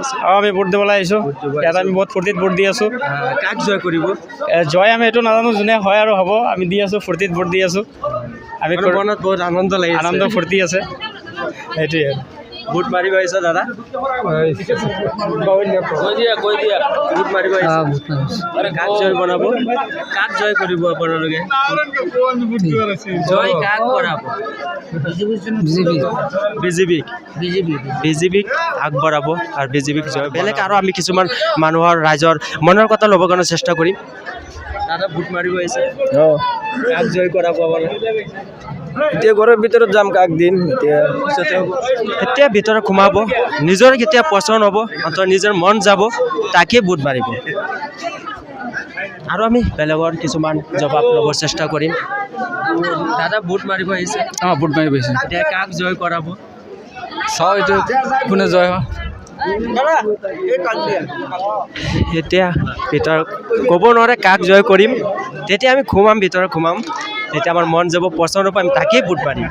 আহিছে আমি ভোট দিবলৈ আহিছোঁ ইয়াত আমি বহুত ফূৰ্তিত ভোট দি আছোঁ কাক জয় কৰিব জয় আমি এইটো নাজানো যোনে হয় আৰু হ'ব আমি দি আছোঁ ফূৰ্তিত ভোট দি আছোঁ আমি মনত বহুত আনন্দ লাগিছে আনন্দ ফূৰ্তি আছে সেইটোৱে আৰু ভোট মাৰিব আহিছে দাদা কৈ দিয়া ভোট মাৰিব আহিছে কাক জয় বনাব কাক জয় কৰিব আপোনালোকে জয় কাক কৰাব বিজেপিক আগবঢ়াব আৰু বিজেপিক জয় বেলেগ আৰু আমি কিছুমান মানুহৰ ৰাইজৰ মনৰ কথা ল'ব কাৰণে চেষ্টা কৰিম দাদা ভোট মাৰিব আহিছে কাক জয় কৰাব এতিয়া ঘৰৰ ভিতৰত যাম কাক দিন এতিয়া ভিতৰত সোমাব নিজৰ কেতিয়া পচন্দ হ'ব নিজৰ মন যাব তাকে ভোট মাৰিব আৰু আমি বেলেগৰ কিছুমান জবাব ল'বৰ চেষ্টা কৰিম দাদা ভোট মাৰিব আহিছে ভোট মাৰিব আহিছে এতিয়া কাক জয় কৰাব চাওঁ এইটো কোনে জয় হয় এতিয়া ভিতৰত ক'ব নোৱাৰে কাক জয় কৰিম তেতিয়া আমি ভিতৰত সোমাম তেতিয়া আমাৰ মন যাব পচন্দ পাম তাকেই ভোট মাৰিম